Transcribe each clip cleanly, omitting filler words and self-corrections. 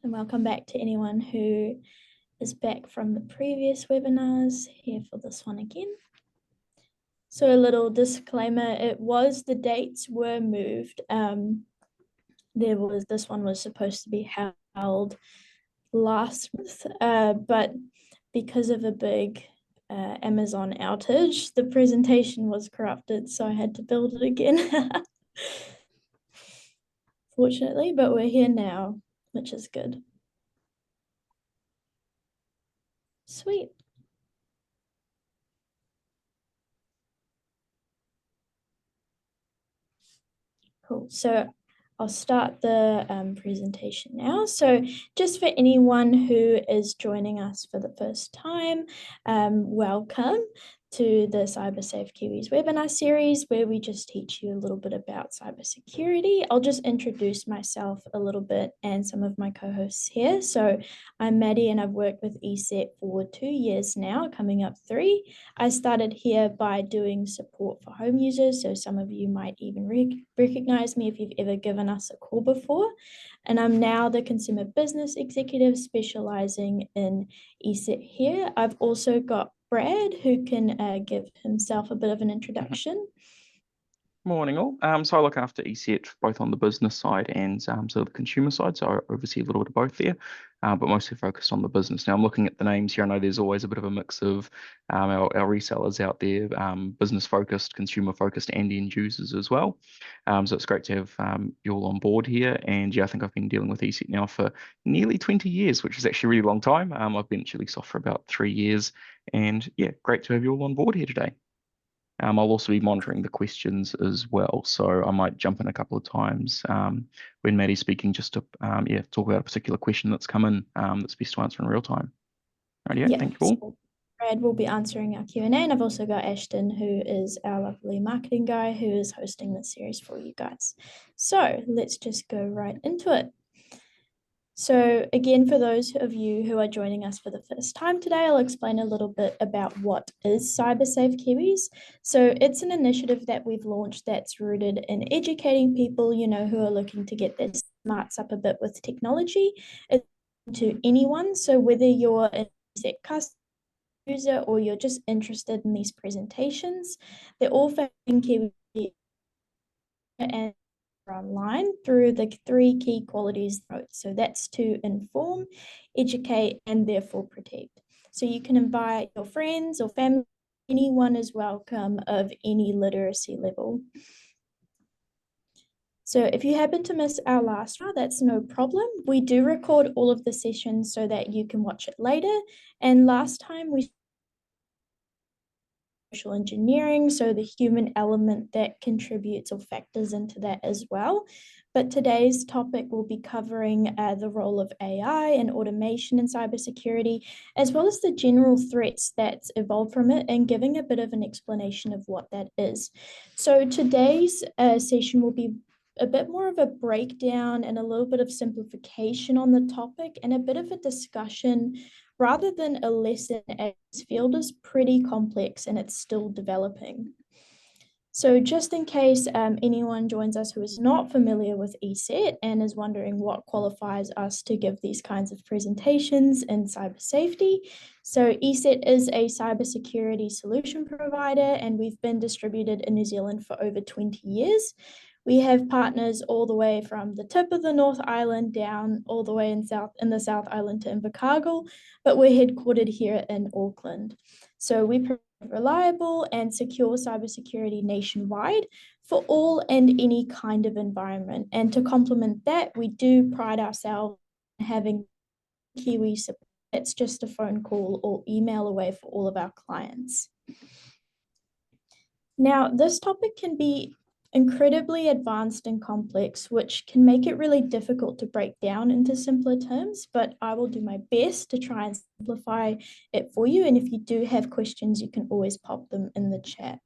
and welcome back to anyone who is back from the previous webinars here for this one again. So a little disclaimer, the dates were moved. This one was supposed to be held last month, but because of a big Amazon outage, the presentation was corrupted, so I had to build it again. Fortunately, but we're here now, which is good. Sweet. Cool. So I'll start the presentation now. So just for anyone who is joining us for the first time, welcome to the CyberSafe Kiwis webinar series, where we just teach you a little bit about cybersecurity. I'll just introduce myself a little bit and some of my co-hosts here. So I'm Maddie, and I've worked with ESET for 2 years now, coming up 3. I started here by doing support for home users, so some of you might even recognize me if you've ever given us a call before. And I'm now the consumer business executive specializing in ESET here. I've also got Brad, who can give himself a bit of an introduction. Morning all. So I look after ESET both on the business side and sort of the consumer side. So I oversee a little bit of both there, but mostly focused on the business. Now I'm looking at the names here. I know there's always a bit of a mix of our resellers out there, business focused, consumer focused, and end users as well. So it's great to have you all on board here. And yeah, I think I've been dealing with ESET now for nearly 20 years, which is actually a really long time. I've been at Chilisoft for about 3 years, and yeah, great to have you all on board here today. I'll also be monitoring the questions as well, so I might jump in a couple of times when Maddie's speaking, just to talk about a particular question that's come in that's best to answer in real time. Rightio, thank you all. So Brad will be answering our Q&A, and I've also got Ashton, who is our lovely marketing guy, who is hosting this series for you guys. So let's just go right into it. So again, for those of you who are joining us for the first time today, I'll explain a little bit about what is CyberSafe Kiwis. So it's an initiative that we've launched that's rooted in educating people, who are looking to get their smarts up a bit with technology, to anyone. So whether you're an ESET customer, user, or you're just interested in these presentations, they're all found in Kiwi and online through the 3 key qualities. So that's to inform, educate, and therefore protect. So you can invite your friends or family, anyone is welcome of any literacy level. So if you happen to miss our last one, that's no problem. We do record all of the sessions so that you can watch it later. And last time we social engineering, so the human element that contributes or factors into that as well. But today's topic will be covering the role of AI and automation in cybersecurity, as well as the general threats that's evolved from it, and giving a bit of an explanation of what that is. So today's session will be a bit more of a breakdown and a little bit of simplification on the topic, and a bit of a discussion rather than a lesson, as this field is pretty complex and it's still developing. So just in case anyone joins us who is not familiar with ESET and is wondering what qualifies us to give these kinds of presentations in cyber safety. So ESET is a cybersecurity solution provider, and we've been distributed in New Zealand for over 20 years. We have partners all the way from the tip of the North Island down all the way in the South Island to Invercargill, but we're headquartered here in Auckland. So we provide reliable and secure cybersecurity nationwide for all and any kind of environment. And to complement that, we do pride ourselves in having Kiwi support. It's just a phone call or email away for all of our clients. Now, this topic can be incredibly advanced and complex, which can make it really difficult to break down into simpler terms, but I will do my best to try and simplify it for you. And if you do have questions, you can always pop them in the chat.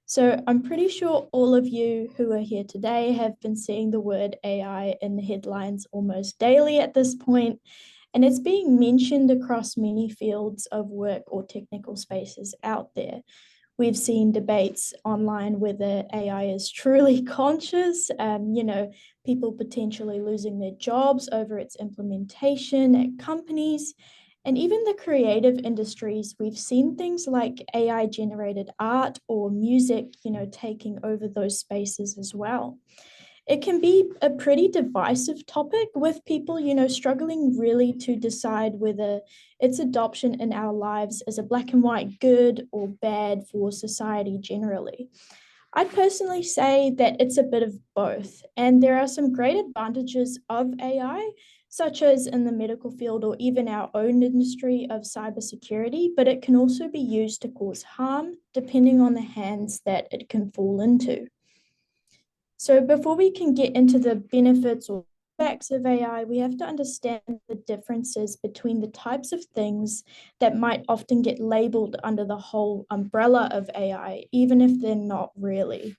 So I'm pretty sure all of you who are here today have been seeing the word AI in the headlines almost daily at this point, and it's being mentioned across many fields of work or technical spaces out there. We've seen debates online whether AI is truly conscious, people potentially losing their jobs over its implementation at companies. And even the creative industries, we've seen things like AI generated art or music, taking over those spaces as well. It can be a pretty divisive topic with people, struggling really to decide whether its adoption in our lives is a black and white good or bad for society generally. I'd personally say that it's a bit of both, and there are some great advantages of AI, such as in the medical field or even our own industry of cybersecurity, but it can also be used to cause harm depending on the hands that it can fall into. So before we can get into the benefits or effects of AI, we have to understand the differences between the types of things that might often get labeled under the whole umbrella of AI, even if they're not really.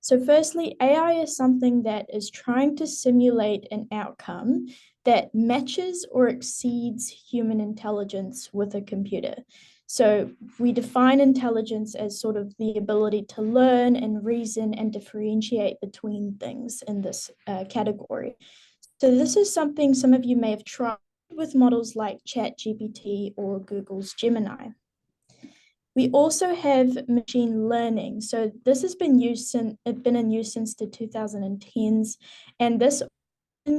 So firstly, AI is something that is trying to simulate an outcome that matches or exceeds human intelligence with a computer. So we define intelligence as sort of the ability to learn and reason and differentiate between things in this category. So this is something some of you may have tried with models like ChatGPT or Google's Gemini. We also have machine learning. So this has been in use since the 2010s, and this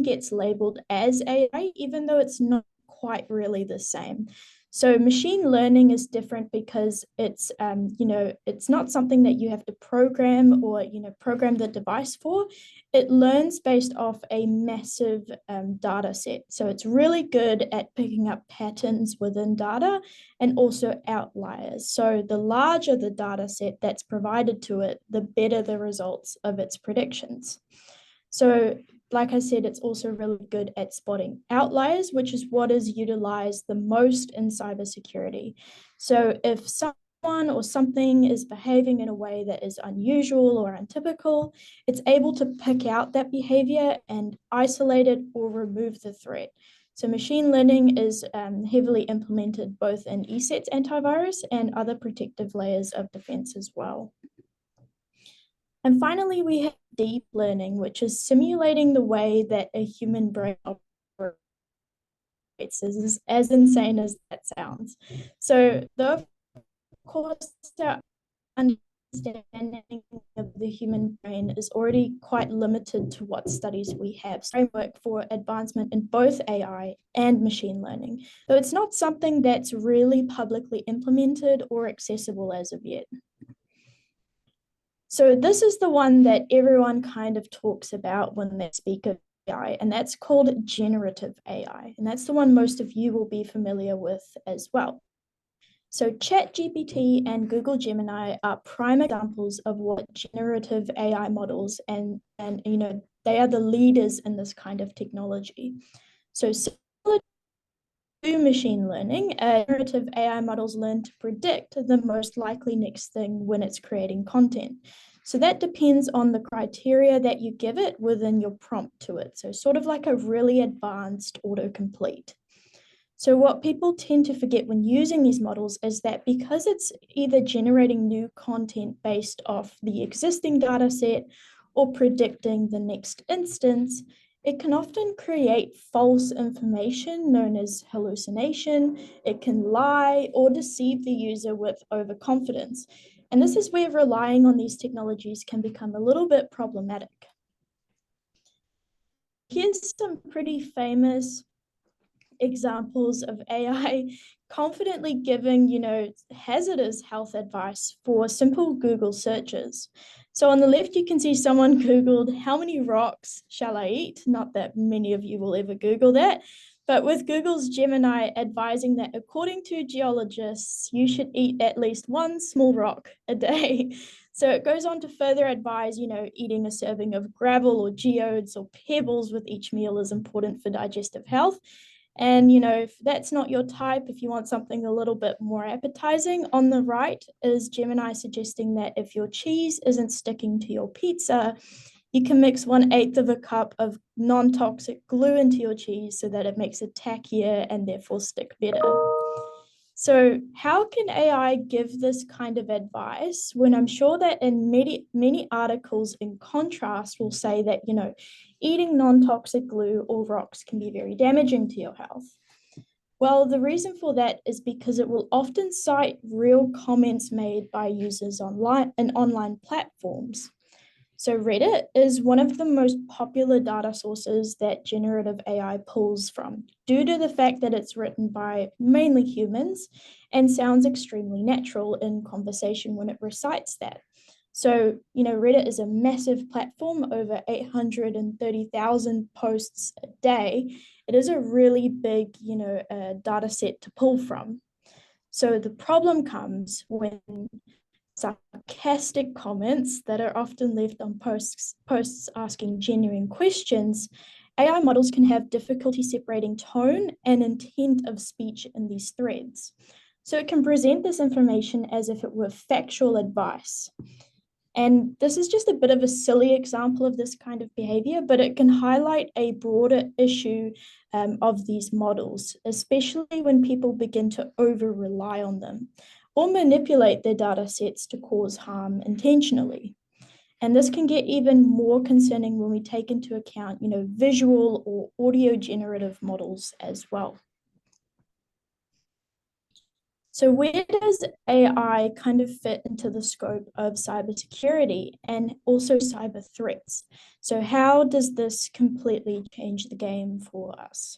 gets labeled as AI, even though it's not quite really the same. So machine learning is different because it's not something that you have to program or, program the device for. It learns based off a massive data set. So it's really good at picking up patterns within data and also outliers. So the larger the data set that's provided to it, the better the results of its predictions. So like I said, it's also really good at spotting outliers, which is what is utilized the most in cybersecurity. So if someone or something is behaving in a way that is unusual or untypical, it's able to pick out that behavior and isolate it or remove the threat. So machine learning is heavily implemented both in ESET's antivirus and other protective layers of defense as well. And finally, we have deep learning, which is simulating the way that a human brain operates, as insane as that sounds. So, of course, our understanding of the human brain is already quite limited to what studies we have. Framework for advancement in both AI and machine learning. So it's not something that's really publicly implemented or accessible as of yet. So this is the one that everyone kind of talks about when they speak of AI, and that's called generative AI. And that's the one most of you will be familiar with as well. So ChatGPT and Google Gemini are prime examples of what generative AI models and they are the leaders in this kind of technology. So similar to machine learning, generative AI models learn to predict the most likely next thing when it's creating content. So that depends on the criteria that you give it within your prompt to it. So sort of like a really advanced autocomplete. So what people tend to forget when using these models is that because it's either generating new content based off the existing data set or predicting the next instance, it can often create false information known as hallucination. It can lie or deceive the user with overconfidence. And this is where relying on these technologies can become a little bit problematic. Here's some pretty famous examples of AI confidently giving, hazardous health advice for simple Google searches. So on the left, you can see someone Googled, how many rocks shall I eat? Not that many of you will ever Google that, but with Google's Gemini advising that according to geologists, you should eat at least one small rock a day. So it goes on to further advise, eating a serving of gravel or geodes or pebbles with each meal is important for digestive health. And, if that's not your type, if you want something a little bit more appetizing, on the right is Gemini suggesting that if your cheese isn't sticking to your pizza, you can mix 1/8 of a cup of non-toxic glue into your cheese so that it makes it tackier and therefore stick better. So how can AI give this kind of advice when I'm sure that in many articles in contrast will say that, eating non-toxic glue or rocks can be very damaging to your health? Well, the reason for that is because it will often cite real comments made by users online and online platforms. So Reddit is one of the most popular data sources that generative AI pulls from due to the fact that it's written by mainly humans and sounds extremely natural in conversation when it recites that. So, Reddit is a massive platform, over 830,000 posts a day. It is a really big, data set to pull from. So the problem comes when sarcastic comments that are often left on posts asking genuine questions, AI models can have difficulty separating tone and intent of speech in these threads. So it can present this information as if it were factual advice. And this is just a bit of a silly example of this kind of behavior, but it can highlight a broader issue of these models, especially when people begin to over rely on them or manipulate their data sets to cause harm intentionally. And this can get even more concerning when we take into account, visual or audio generative models as well. So where does AI kind of fit into the scope of cybersecurity and also cyber threats? So how does this completely change the game for us?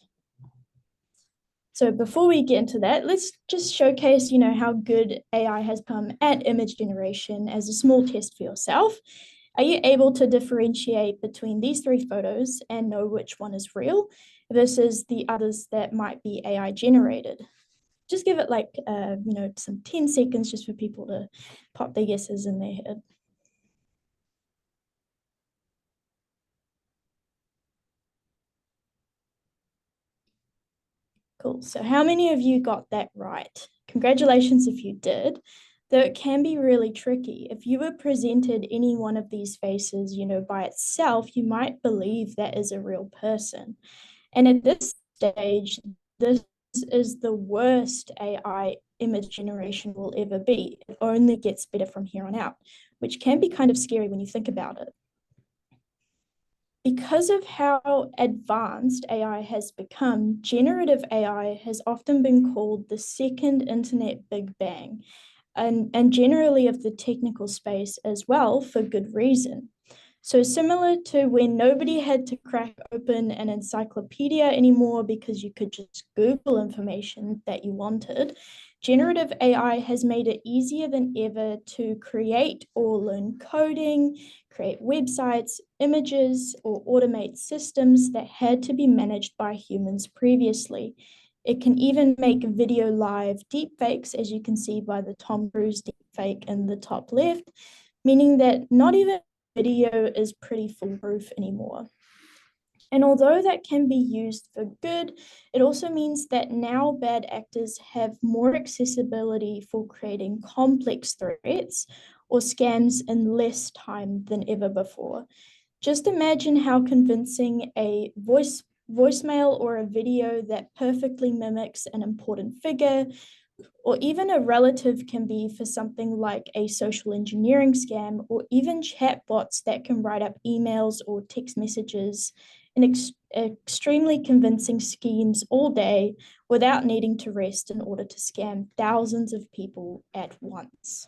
So before we get into that, let's just showcase, how good AI has become at image generation as a small test for yourself. Are you able to differentiate between these three photos and know which one is real versus the others that might be AI generated? Just give it some 10 seconds just for people to pop their guesses in their head. Cool. So how many of you got that right? Congratulations if you did, though it can be really tricky. If you were presented any one of these faces, by itself, you might believe that is a real person. And at this stage, this is the worst AI image generation will ever be. It only gets better from here on out, which can be kind of scary when you think about it. Because of how advanced AI has become, generative AI has often been called the second internet big bang, and generally of the technical space as well, for good reason. So similar to when nobody had to crack open an encyclopedia anymore because you could just Google information that you wanted, generative AI has made it easier than ever to create or learn coding, create websites, images, or automate systems that had to be managed by humans previously. It can even make video live deepfakes, as you can see by the Tom Cruise deepfake in the top left, meaning that not even video is pretty foolproof anymore. And although that can be used for good, it also means that now bad actors have more accessibility for creating complex threats or scams in less time than ever before. Just imagine how convincing a voicemail or a video that perfectly mimics an important figure or even a relative can be for something like a social engineering scam, or even chatbots that can write up emails or text messages in extremely convincing schemes all day without needing to rest in order to scam thousands of people at once.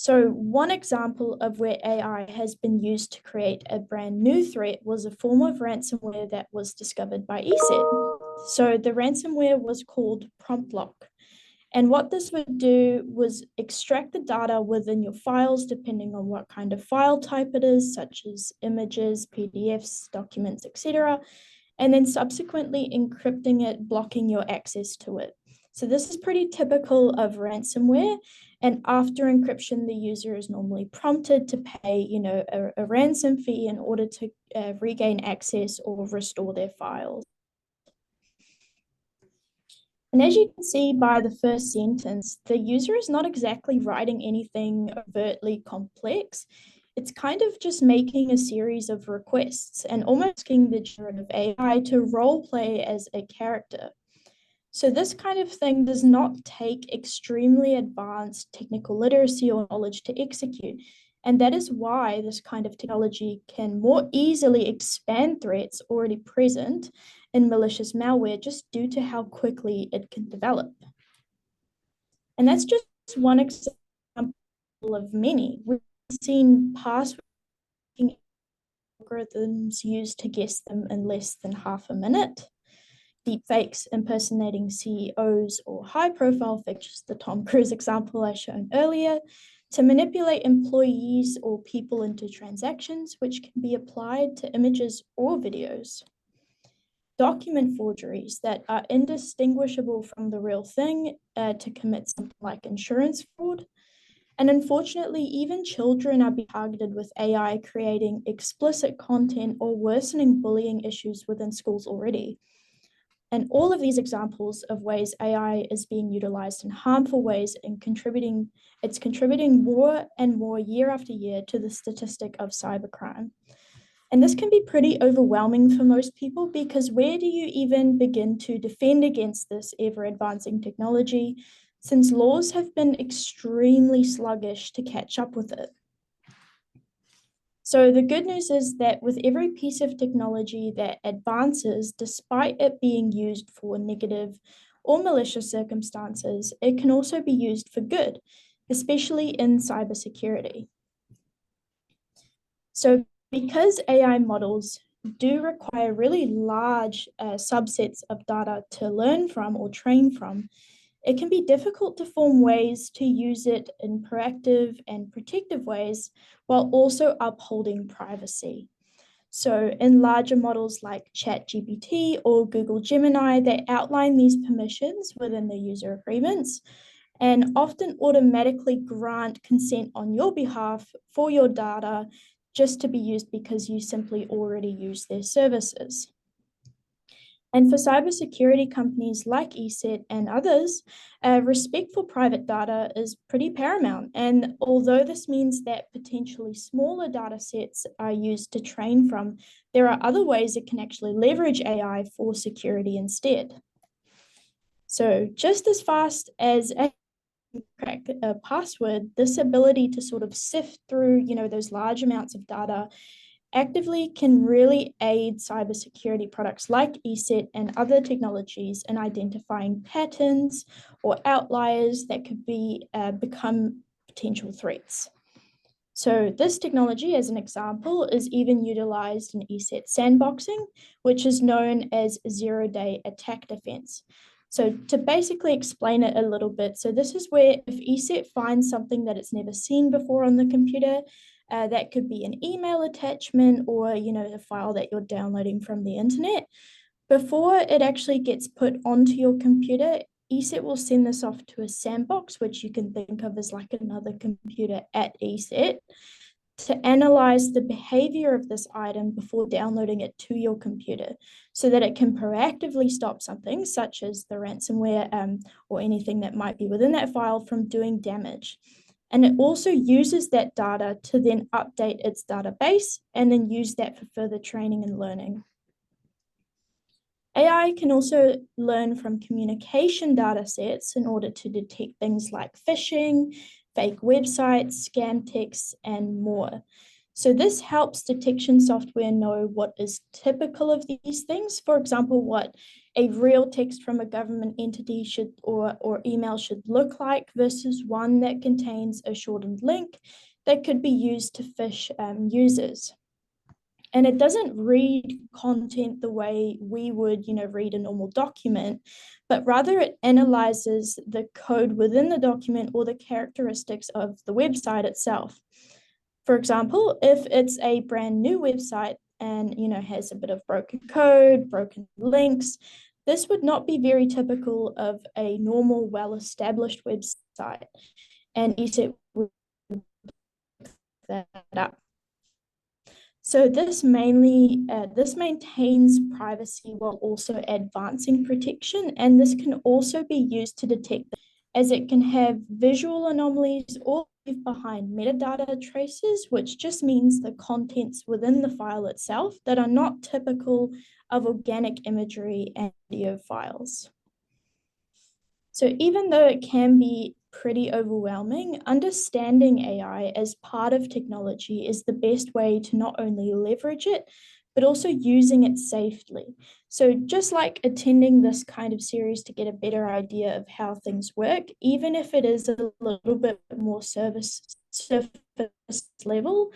So one example of where AI has been used to create a brand new threat was a form of ransomware that was discovered by ESET. So the ransomware was called prompt lock. And what this would do was extract the data within your files, depending on what kind of file type it is, such as images, PDFs, documents, etc., and then subsequently encrypting it, blocking your access to it. So this is pretty typical of ransomware. And after encryption, the user is normally prompted to pay, a ransom fee in order to regain access or restore their files. And as you can see by the first sentence, the user is not exactly writing anything overtly complex. It's kind of just making a series of requests and almost asking the generative AI to role play as a character. So this kind of thing does not take extremely advanced technical literacy or knowledge to execute. And that is why this kind of technology can more easily expand threats already present in malicious malware just due to how quickly it can develop. And that's just one example of many. We've seen password algorithms used to guess them in less than half a minute. Deepfakes impersonating CEOs or high-profile figures, the Tom Cruise example I shown earlier, to manipulate employees or people into transactions, which can be applied to images or videos. Document forgeries that are indistinguishable from the real thing to commit something like insurance fraud. And unfortunately, even children are being targeted with AI creating explicit content or worsening bullying issues within schools already. And all of these examples of ways AI is being utilized in harmful ways and it's contributing more and more year after year to the statistic of cybercrime. And this can be pretty overwhelming for most people because where do you even begin to defend against this ever advancing technology, since laws have been extremely sluggish to catch up with it? So the good news is that with every piece of technology that advances, despite it being used for negative or malicious circumstances, it can also be used for good, especially in cybersecurity. So because AI models do require really large subsets of data to learn from or train from, it can be difficult to form ways to use it in proactive and protective ways while also upholding privacy. So in larger models like ChatGPT or Google Gemini, they outline these permissions within the user agreements and often automatically grant consent on your behalf for your data just to be used because you simply already use their services. And for cybersecurity companies like ESET and others, respect for private data is pretty paramount. And although this means that potentially smaller data sets are used to train from, there are other ways it can actually leverage AI for security instead. So just as fast as crack a password, this ability to sort of sift through, those large amounts of data actively can really aid cybersecurity products like ESET and other technologies in identifying patterns or outliers that could become potential threats. So this technology, as an example, is even utilized in ESET sandboxing, which is known as zero-day attack defense. So to basically explain it a little bit, so this is where if ESET finds something that it's never seen before on the computer, that could be an email attachment or, a file that you're downloading from the internet. Before it actually gets put onto your computer, ESET will send this off to a sandbox, which you can think of as like another computer at ESET, to analyze the behavior of this item before downloading it to your computer so that it can proactively stop something such as the ransomware or anything that might be within that file from doing damage. And it also uses that data to then update its database and then use that for further training and learning. AI can also learn from communication data sets in order to detect things like phishing, fake websites, scam texts, and more. So this helps detection software know what is typical of these things. For example, what a real text from a government entity should or email should look like versus one that contains a shortened link that could be used to phish users. And it doesn't read content the way we would, read a normal document, but rather it analyzes the code within the document or the characteristics of the website itself. For example, if it's a brand new website and, has a bit of broken code, broken links, this would not be very typical of a normal, well-established website. And ESET would pick that up. So this maintains privacy while also advancing protection, and this can also be used to detect as it can have visual anomalies or leave behind metadata traces, which just means the contents within the file itself that are not typical of organic imagery and video files. So even though it can be pretty overwhelming, understanding AI as part of technology is the best way to not only leverage it, but also using it safely. So just like attending this kind of series to get a better idea of how things work, even if it is a little bit more surface level,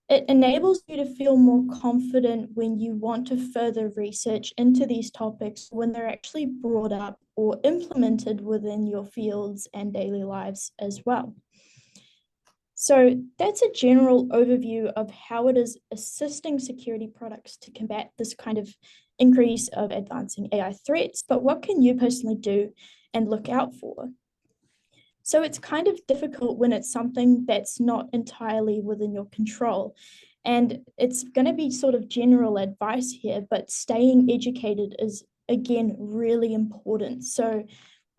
it enables you to feel more confident when you want to further research into these topics when they're actually brought up or implemented within your fields and daily lives as well. So that's a general overview of how it is assisting security products to combat this kind of increase of advancing AI threats. But what can you personally do and look out for? So it's kind of difficult when it's something that's not entirely within your control. And it's going to be sort of general advice here, but staying educated is, again, really important. So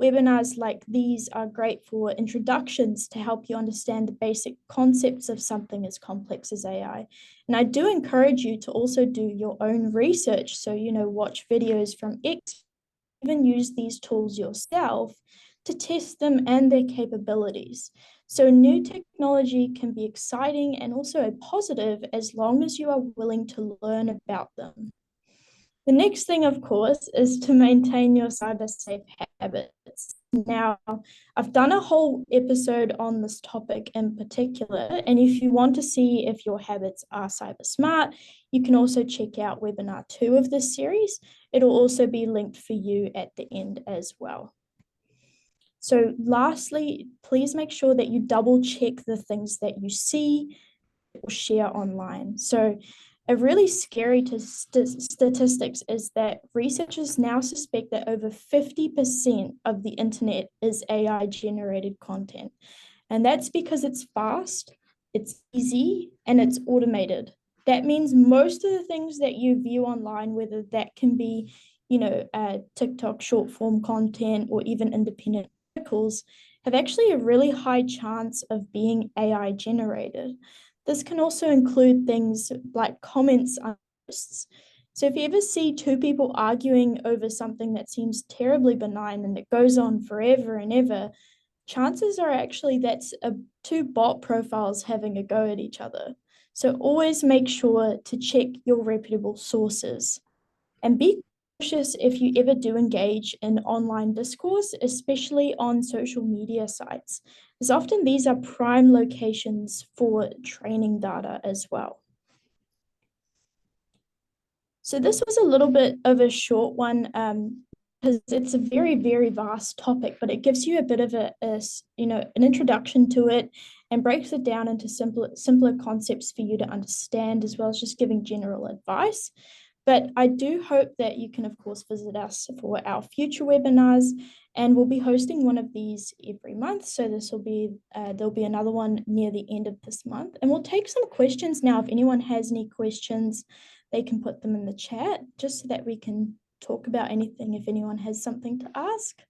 webinars like these are great for introductions to help you understand the basic concepts of something as complex as AI. And I do encourage you to also do your own research. So, watch videos from experts, even use these tools yourself to test them and their capabilities. So new technology can be exciting and also a positive as long as you are willing to learn about them. The next thing, of course, is to maintain your cyber safe habits. Now, I've done a whole episode on this topic in particular, and if you want to see if your habits are cyber smart, you can also check out webinar 2 of this series. It'll also be linked for you at the end as well. So lastly, please make sure that you double check the things that you see or share online. So a really scary statistics is that researchers now suspect that over 50% of the internet is AI generated content. And that's because it's fast, it's easy, and it's automated. That means most of the things that you view online, whether that can be, TikTok short form content or even independent articles, have actually a really high chance of being AI generated. This can also include things like comments on posts. So if you ever see two people arguing over something that seems terribly benign and it goes on forever and ever, chances are actually that's two bot profiles having a go at each other. So always make sure to check your reputable sources and be cautious if you ever do engage in online discourse, especially on social media sites, as often these are prime locations for training data as well. So this was a little bit of a short one because it's a very, very vast topic, but it gives you a bit of an introduction to it and breaks it down into simpler concepts for you to understand, as well as just giving general advice. But I do hope that you can, of course, visit us for our future webinars, and we'll be hosting one of these every month. So there'll be another one near the end of this month, and we'll take some questions now. If anyone has any questions, they can put them in the chat just so that we can talk about anything if anyone has something to ask.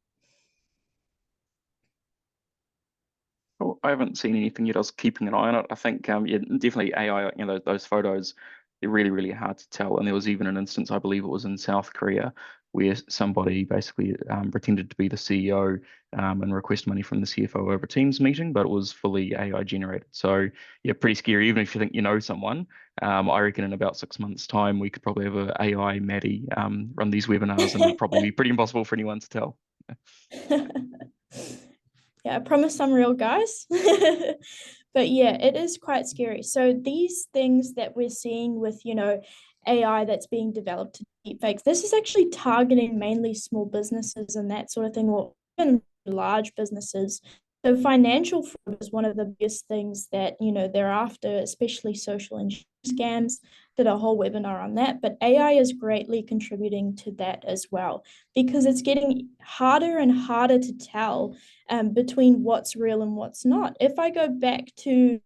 Well, I haven't seen anything yet. I was keeping an eye on it. I think, yeah, definitely AI, those photos, they're really, really hard to tell. And there was even an instance, I believe it was in South Korea, where somebody basically pretended to be the CEO and request money from the CFO over a Teams meeting, but it was fully AI generated. So, yeah, pretty scary. Even if you think you know someone, I reckon in about 6 months' time, we could probably have an AI Maddie run these webinars, and it'd probably be pretty impossible for anyone to tell. Yeah, I promise I'm real, guys. But yeah, it is quite scary. So these things that we're seeing with, AI that's being developed to deepfakes, this is actually targeting mainly small businesses and that sort of thing, or even large businesses. So financial fraud is one of the biggest things that, they're after, especially social engineering scams. Did a whole webinar on that, but AI is greatly contributing to that as well, because it's getting harder and harder to tell between what's real and what's not. If I go back to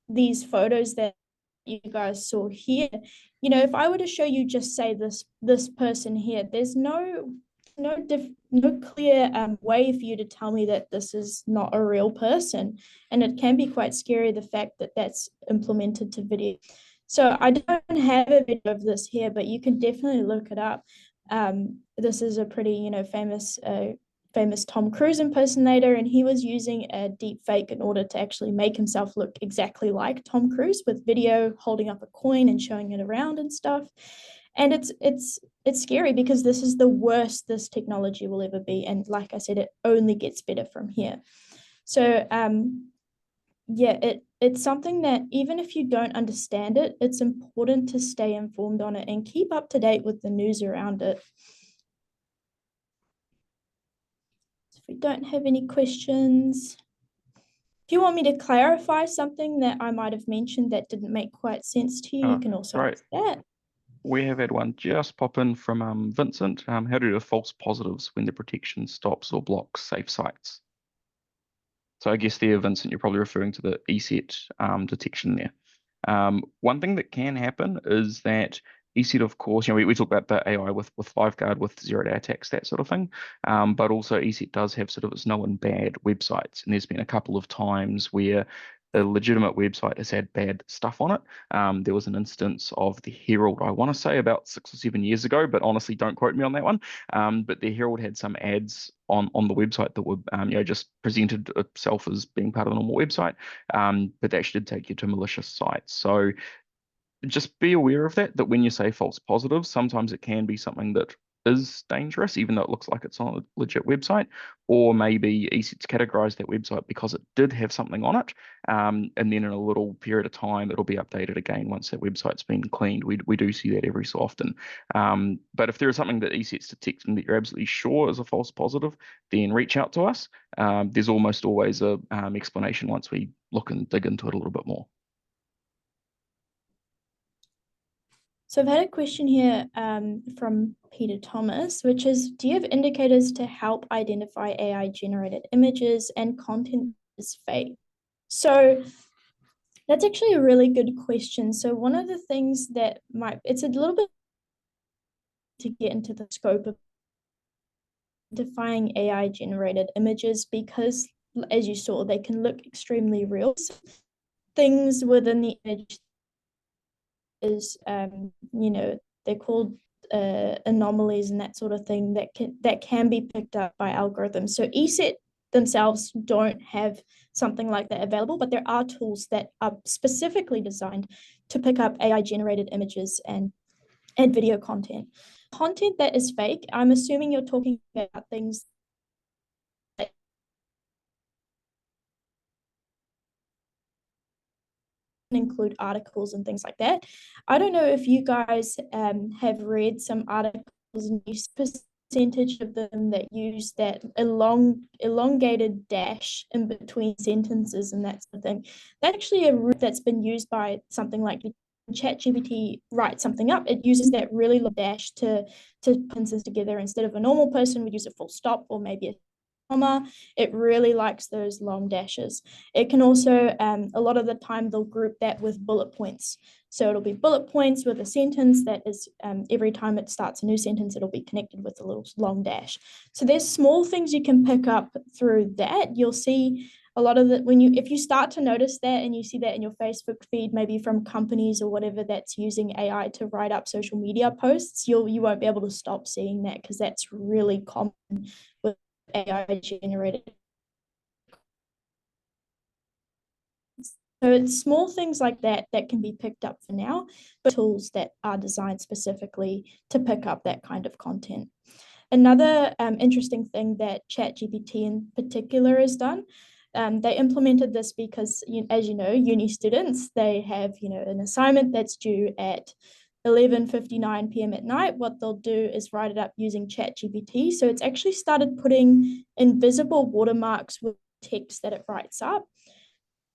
these photos that you guys saw here, if I were to show you just say this person here, there's no clear way for you to tell me that this is not a real person, and it can be quite scary, the fact that that's implemented to video. So I don't have a video of this here, but you can definitely look it up. This is a pretty famous famous Tom Cruise impersonator, and he was using a deep fake in order to actually make himself look exactly like Tom Cruise with video holding up a coin and showing it around and stuff. And it's scary because this is the worst this technology will ever be. And like I said, it only gets better from here. So yeah, it's something that even if you don't understand it, it's important to stay informed on it and keep up to date with the news around it. If we don't have any questions, if you want me to clarify something that I might have mentioned that didn't make quite sense to you, you can also Great. ask that. We have had one just pop in from Vincent. How to do false positives when the protection stops or blocks safe sites. So I guess there, Vincent, you're probably referring to the ESET detection there. One thing that can happen is that ESET, of course, we talk about the AI with LiveGuard, with zero-day attacks, that sort of thing. But also ESET does have sort of its known bad websites. And there's been a couple of times where a legitimate website has had bad stuff on it. There was an instance of the Herald, I want to say about 6 or 7 years ago, but honestly, don't quote me on that one. But the Herald had some ads on the website that were just presented itself as being part of a normal website, but that actually did take you to malicious sites. So just be aware of that when you say false positives, sometimes it can be something that is dangerous, even though it looks like it's on a legit website, or maybe ESET's categorized that website because it did have something on it, and then in a little period of time, it'll be updated again once that website's been cleaned. We do see that every so often. But if there is something that ESET's detecting that you're absolutely sure is a false positive, then reach out to us. There's almost always a explanation once we look and dig into it a little bit more. So I've had a question here from Peter Thomas, which is, do you have indicators to help identify AI generated images and content is fake? So that's actually a really good question. So one of the things that it's a little bit to get into the scope of identifying AI generated images because, as you saw, they can look extremely real. So things within the image is, they're called anomalies and that sort of thing that can be picked up by algorithms. So ESET themselves don't have something like that available, but there are tools that are specifically designed to pick up AI generated images and video content. Content that is fake, I'm assuming you're talking about things that include articles and things like that. I don't know if you guys have read some articles and percentage of them that use that elongated dash in between sentences and that sort of thing. That's actually a route that's been used by something like ChatGPT write something up. It uses that really long dash to put sentences together. Instead of a normal person would use a full stop or maybe a comma. It really likes those long dashes. It can also, a lot of the time, they'll group that with bullet points. So it'll be bullet points with a sentence that is, every time it starts a new sentence, it'll be connected with a little long dash. So there's small things you can pick up through that. You'll see a lot of if you start to notice that and you see that in your Facebook feed, maybe from companies or whatever that's using AI to write up social media posts, you won't be able to stop seeing that because that's really common with AI generated. So it's small things like that that can be picked up for now, but tools that are designed specifically to pick up that kind of content. Another interesting thing that ChatGPT in particular has done, they implemented this because, as you know, uni students, they have, an assignment that's due at 11:59 p.m. at night. What they'll do is write it up using ChatGPT. So it's actually started putting invisible watermarks with text that it writes up.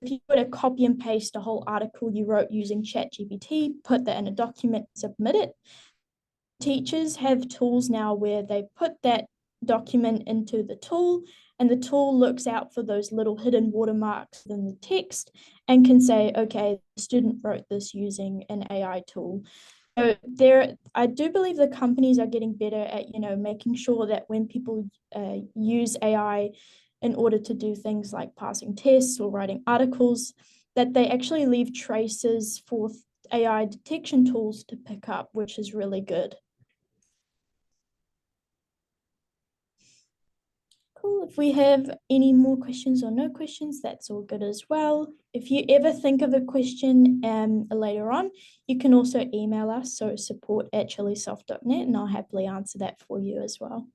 If you were to copy and paste a whole article you wrote using ChatGPT, put that in a document, submit it, teachers have tools now where they put that document into the tool and the tool looks out for those little hidden watermarks in the text and can say, okay, the student wrote this using an AI tool. So I do believe the companies are getting better at, making sure that when people use AI in order to do things like passing tests or writing articles, that they actually leave traces for AI detection tools to pick up, which is really good. Cool. If we have any more questions or no questions, that's all good as well. If you ever think of a question later on, you can also email us, so support@chilisoft.net, and I'll happily answer that for you as well.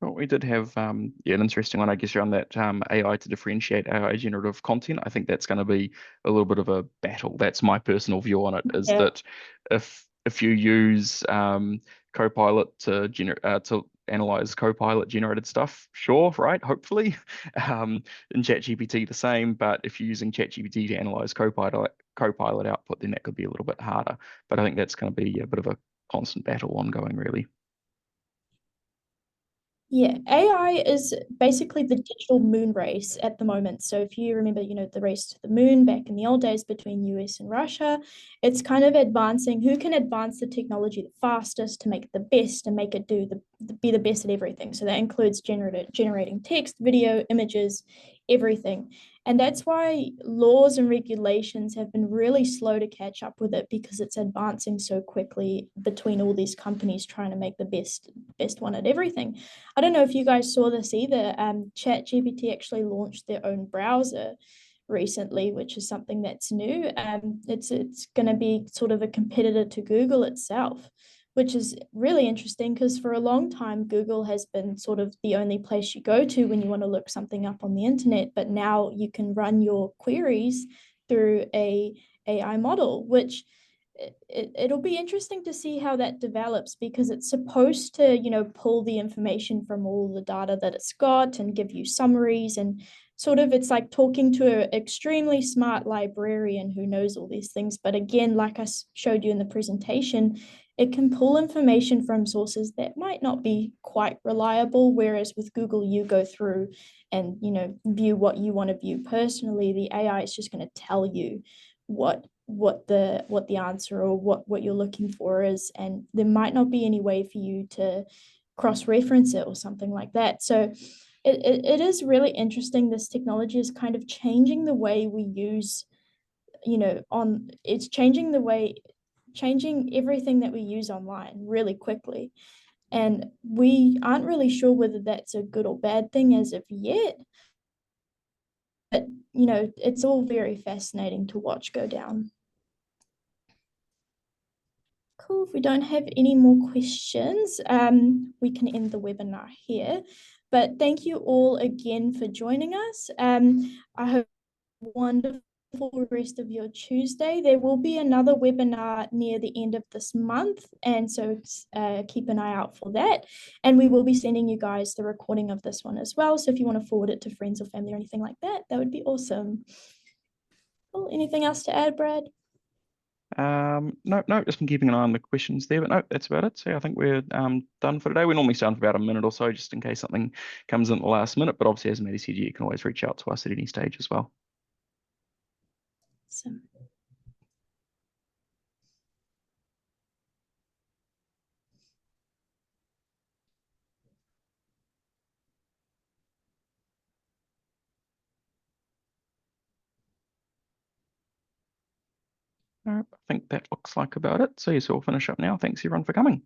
Well, we did have an interesting one, I guess, around that AI to differentiate AI generative content. I think that's going to be a little bit of a battle. That's my personal view on it, is that if you use Copilot to analyze Copilot generated stuff, sure, right? Hopefully, in ChatGPT the same. But if you're using ChatGPT to analyze Copilot output, then that could be a little bit harder. But I think that's going to be a bit of a constant battle ongoing, really. Yeah, AI is basically the digital moon race at the moment. So if you remember, the race to the moon back in the old days between US and Russia, it's kind of advancing who can advance the technology the fastest to make it the best and make it be the best at everything. So that includes generating text, video, images, everything. And that's why laws and regulations have been really slow to catch up with it, because it's advancing so quickly between all these companies trying to make the best one at everything. I don't know if you guys saw this either. ChatGPT actually launched their own browser recently, which is something that's new. It's going to be sort of a competitor to Google itself, which is really interesting, because for a long time Google has been sort of the only place you go to when you want to look something up on the internet. But now you can run your queries through a AI model, which it'll be interesting to see how that develops, because it's supposed to pull the information from all the data that it's got and give you summaries, and sort of it's like talking to an extremely smart librarian who knows all these things. But again, like I showed you in the presentation, it can pull information from sources that might not be quite reliable, whereas with Google you go through and view what you want to view personally. The AI is just going to tell you what the answer or what you're looking for is, and there might not be any way for you to cross-reference it or something like that. So it is really interesting. This technology is kind of changing the way we use, it's changing everything that we use online really quickly. And we aren't really sure whether that's a good or bad thing as of yet. But, it's all very fascinating to watch go down. Cool. If we don't have any more questions, we can end the webinar here. But thank you all again for joining us. I hope you have a wonderful rest of your Tuesday. There will be another webinar near the end of this month, and so keep an eye out for that. And we will be sending you guys the recording of this one as well. So if you want to forward it to friends or family or anything like that, that would be awesome. Cool. Anything else to add, Brad? No, just been keeping an eye on the questions there, but no, that's about it. So I think we're done for today. We normally stay on for about a minute or so, just in case something comes in at the last minute. But obviously, as Maddie said, you can always reach out to us at any stage as well. Awesome. I think that looks like about it. So yes, we'll finish up now. Thanks everyone for coming.